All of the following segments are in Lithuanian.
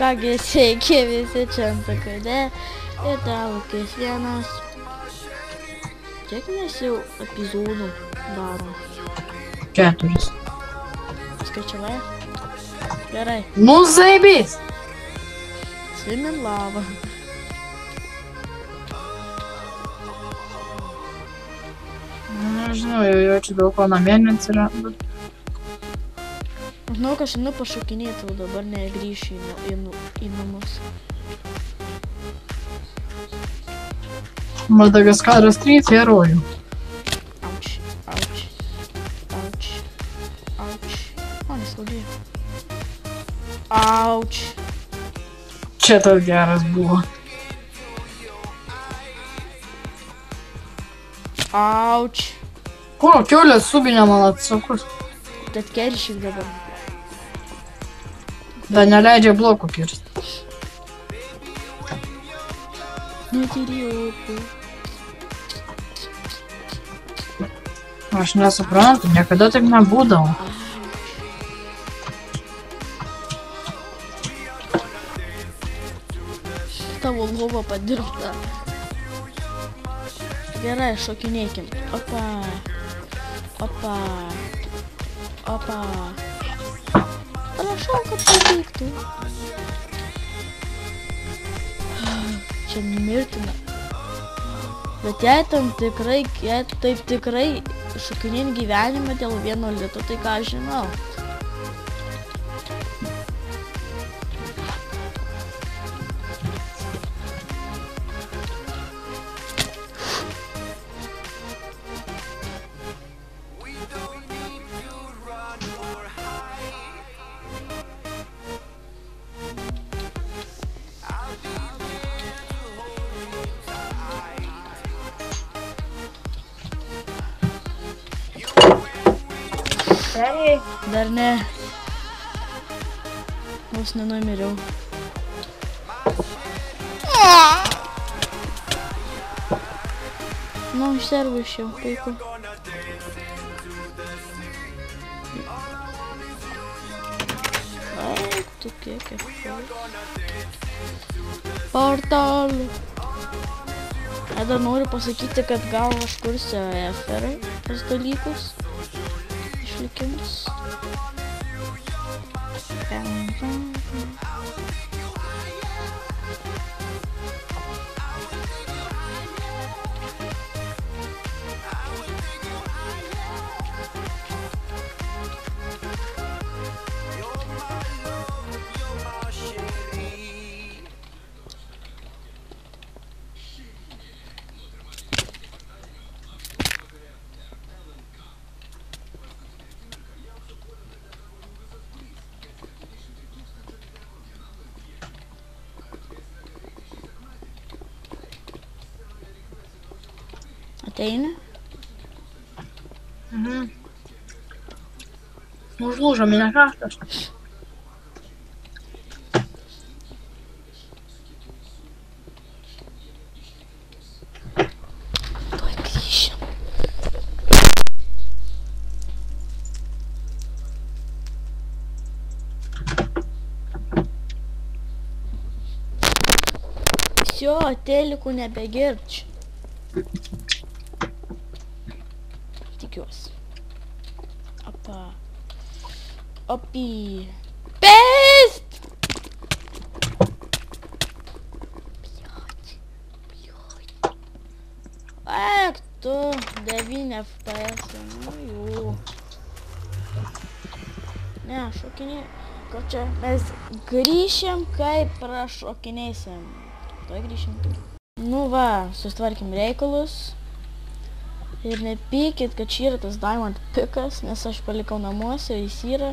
kągi, sveiki visi čia ant akade. Ir daukis vienas. Kiek mes jau epizodų darom? 4. Skaičiavai? Gerai. Nu, zaibys! Svimin lava. Nežinau, jau čia daug ko namie neatsirado. Žinau, kad aš einu pašokinėti, o dabar negrįšiu į namus. Madagaskaras 3 herojų. Auč, auč, auč, auč. O, neskaudėjo. Auč. Čia tas geras buvo. Auč. Kur, kiaulės subinė man atsukus. Bet keršyk dabar. Da neleidžia blokų kirsti. Netyrėjau. Aš nesuprantu, niekada taip nebūdavo. Tavo lova padirbta. Gerai, šokinėkim. Opa. Opa. Opa. Prašau, kad pavyktų. Čia mirtina. Bet jei taip tikrai šokinėm gyvenimą dėl 1 lito, tai ką aš žinau. Dar ne. Vos nenumiriau. Nu, išservušiau, puiku. Ai, tu kiek portalų. Dar noriu pasakyti, kad gal aš kursiu FR tas dalykus. Išlikimus. Ateini? Užlūžo minecraftas. Tuoj grįšim. Всё, telikų nebegirdžiu. Tikiuosi. Opa. Opi. Pest! Eik tu, 9 FPS. Nu jau. Ne, šokinė. Gal čia mes grįšim, kai prašokinėsim. Tuoj grįšim. Nu va, susitvarkim reikalus. Ir nepykit, kad čia yra tas diamond pikas, nes aš palikau namuose, jis yra.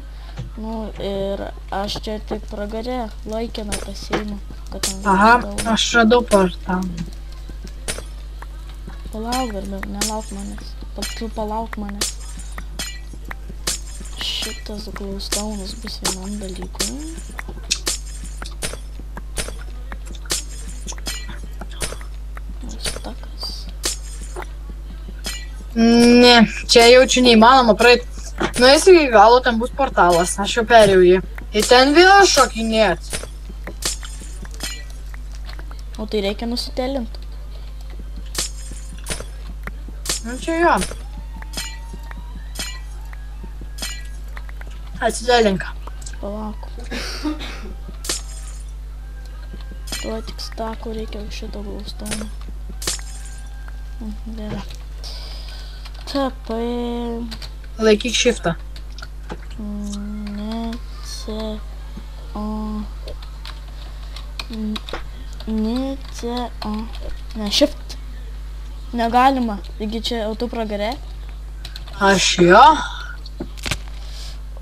Nu ir aš čia tik pragare laikiną pasiimu. Aha, aš radau portalą. Palauk, nelauk manęs. Tu palauk manęs. Šitas glaustaunas bus vienam dalykui. Stakas. Ne, čia jaučiu neįmanoma praeit. Nueisiu iki galo, ten bus portalas, aš jau perėjau jį. Ir ten vėl šokinėt. O tai reikia nusitelinti. Nu čia jo. Atsidėlink. Palauk. Tuo tik stako reikia šito glaustono. Gerai. Tapai. Laikyk shiftą. Ne, C, O. Ne, C, O. Ne, shift. Negalima. Taigi čia autų pragarė. Aš jo.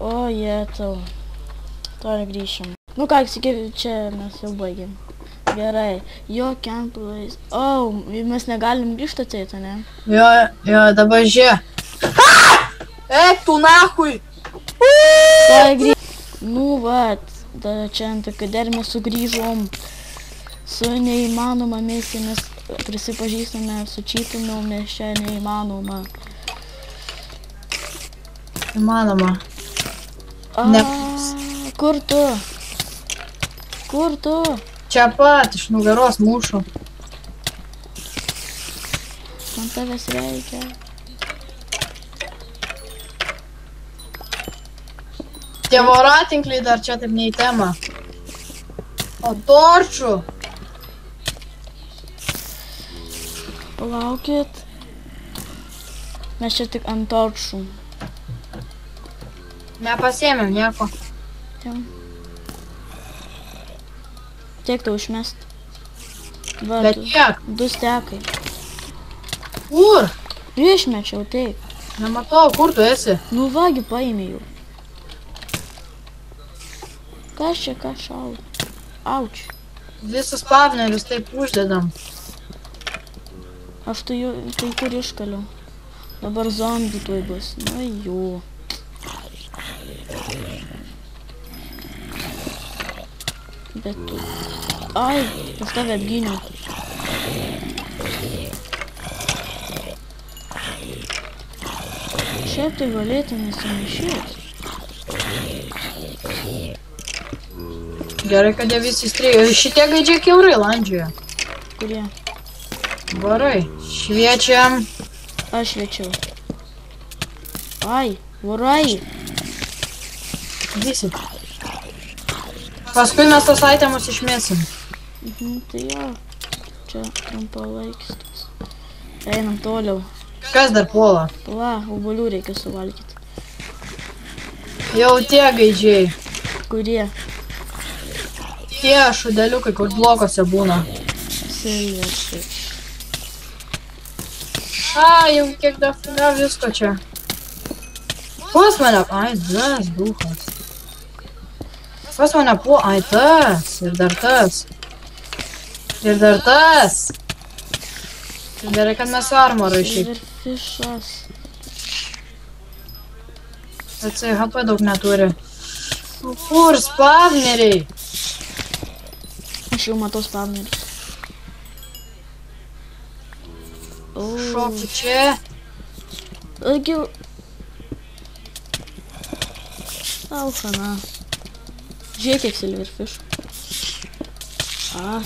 O, jie tau. To grįšim. Nu ką, sakyk, čia mes jau baigėm. Gerai. Jo, campus. O, mes negalim grįžti atseit, ne? Jo, dabar žiūrėk. Eik tu nahui! To grįžim. Nu, vat. Čia ant kad mes sugrįžom su neįmanoma misija, mes prisipažįstame, sučytinom, nes čia neįmanoma. Įmanoma. Kur tu? Kur tu? Čia pat, iš nugaros mušu. Man tavęs reikia. Tie voratinkliai dar čia taip ne į temą. O torčių. Palaukit. Mes čia tik ant torčių. Nepasiėmėm nieko. Tiek tau išmest. Va, Bet kiek? 2 stekai. Kur? Išmečiau, taip. Nematau, kur tu esi? Nu vagi paėmė jau. Kas čia, ką šaudo? Auč. Visus pavnerius taip uždedam. Aš tai kur iškaliau. Dabar zombių tuoj bus. Nu jų. Bet tu... Ai, aš tave apgyniau. Šiaip tai galėtų nesimaišyti. Gerai, kad jie visi strėjo. Šitie gaidžiai kiaurai landžioja. Kurie? Varai. Šviečiam. Aš šviečiau. Ai, varai. Visi. Paskui mes tos aitemus išmėsim. Tai jo. Čia trumpalaikis toks. Einam toliau. Kas dar puola? Va, obuolių reikia suvalgyti. Jau tie gaidžiai. Kurie? Tie šudeliukai, kur blokose būna. Silverfish. Jau kiek dafiga visko čia. Kas mane? Ai, das, duhas. Kas mane puo? Ai, tas. Ir dar tas. Ir dar tas. Gerai, kad mes armorą šiaip. Silverfishas. Bet HP daug neturi. Kur spavneriai? Aš jau matau spavnerius. Šoku čia. Agi... Alchana. Žiūrėk, kiek silverfish.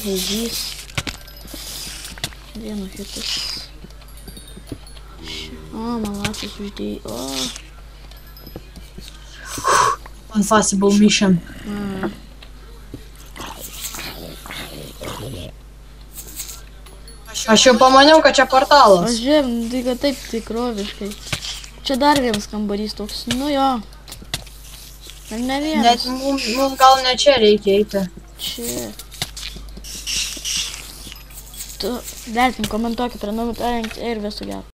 Hezys. Vienu hitas. Malasis uždėjai. Impossible mission. Aš jau pamaniau, kad čia portalas. Aš žiūrėjau, tai kad taip tikroviškai. Čia dar vienas kambarys toks. Nu jo. Ir ne vienas. Net mums gal ne čia reikia eiti. Čia. Tu vertink, komentuokit, prenumeruokit ir viso gero.